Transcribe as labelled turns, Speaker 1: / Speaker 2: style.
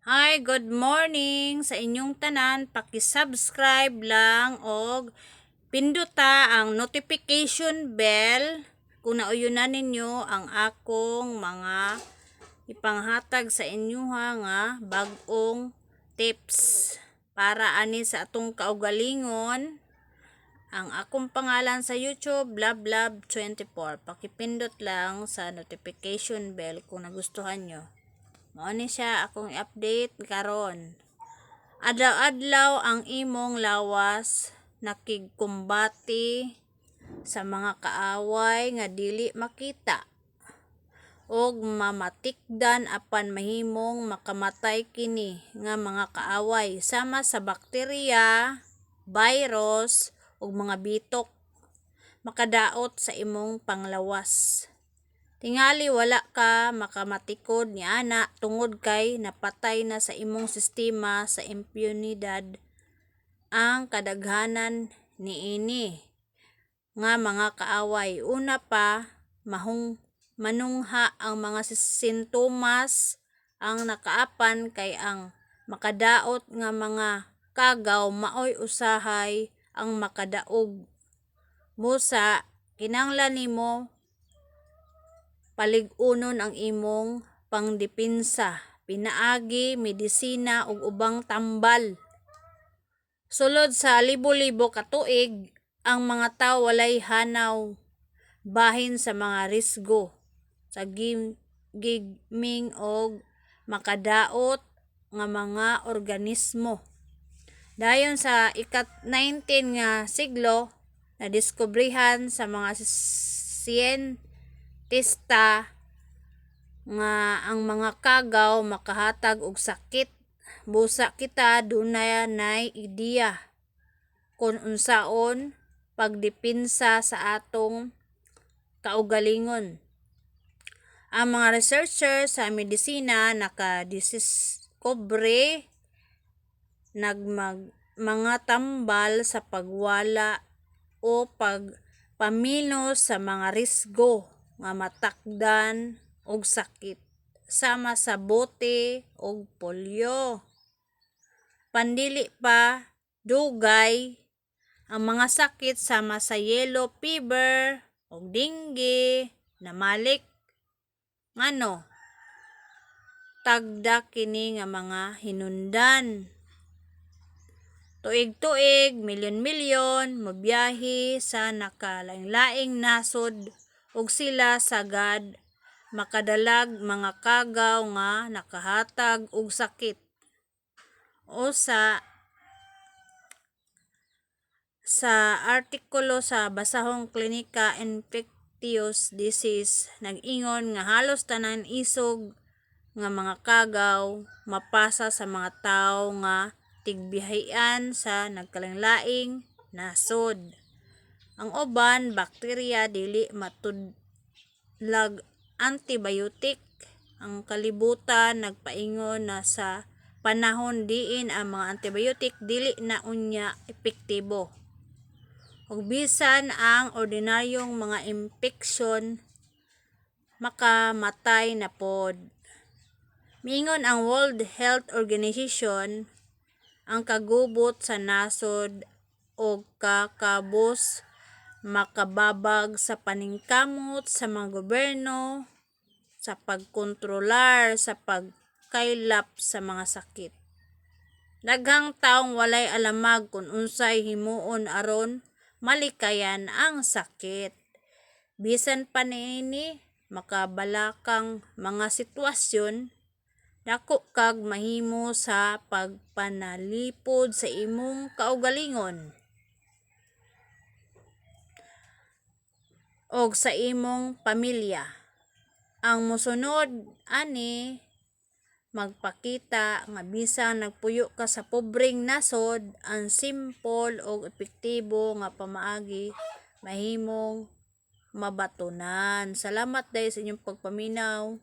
Speaker 1: Hi, good morning sa inyong tanan. Paki-subscribe lang og pinduta ang notification bell kung nauyunan ninyo ang akong mga ipanghatag sa inyo nga bag-ong tips para ani sa atong kaugalingon. Ang akong pangalan sa YouTube, Blablab24. Pakipindot lang sa notification bell kung nagustuhan nyo. Mao ni siya akong i-update karon. Adlaw-adlaw ang imong lawas nakigkumbati sa mga kaaway nga dili makita og mamatikdan apan mahimong makamatay kini nga mga kaaway sama sa bakterya, virus ug mga bitok makadaot sa imong panglawas. Tingali wala ka makamatikod ni ana tungod kay napatay na sa imong sistema sa impunidad ang kadaghanan niini nga mga kaaway. Una pa, manungha ang mga sintomas ang nakaapan kay ang makadaot nga mga kagaw maoy usahay ang makadaog. Busa, kinahanglan nimo palig-unon ang imong pangdepensa, pinaagi, medisina ug ubang tambal. Sulod sa libo-libo ka tuig, ang mga tawo walay hanaw bahin sa mga risgo sa gigming og makadaot nga mga organismo. Dayon sa ika-19 nga siglo, nadiskobrehan sa mga siyentista nga ang mga kagaw makahatag og sakit. Busa kita dunay ideya kung unsaon pagdepensa sa atong kaugalingon. Ang mga researcher sa medisina nakadiskubre mga tambal sa pagwala o pagpaminos sa mga risgo nga matakdan og sakit sama sa bote og polio. Pandili pa dugay ang mga sakit sama sa yellow fever og dengue, namalik ngano tagda kini nga mga hinundan. Tuig-tuig, milyon-milyon mobiyahe sa nakalaing-laing nasod ug sila sagad makadalag mga kagaw nga nakahatag og sakit. O sa artikulo sa basahong Klinika Infectious Disease nag-ingon nga halos tanan isog nga mga kagaw mapasa sa mga tawo nga tigbihian sa nagkalain-laing nasod. Ang uban bakterya dili matudlag antibiotic. Ang kalibutan nagpaingon na sa panahon diin ang mga antibiotic dili na unya epektibo. Ug bisan ang ordinaryong mga impeksyon makamatay na pod. Miingon ang World Health Organization ang kagubot sa nasod o kakabos makababag sa paningkamot sa mga gobyerno sa pagkontrolar sa pagkaylap sa mga sakit. Daghang taong walay alamag kung unsay himuon aron malikayan ang sakit. Bisan pa niini makabalakang mga sitwasyon, dako kag mahimo sa pagpanalipod sa imong kaugalingon og sa imong pamilya. Ang mosunod ani magpakita nga bisan nagpuyo ka sa pobreng nasod, ang simple ug epektibo nga pamaagi mahimong mabatunan. Salamat dahil sa inyong pagpaminaw.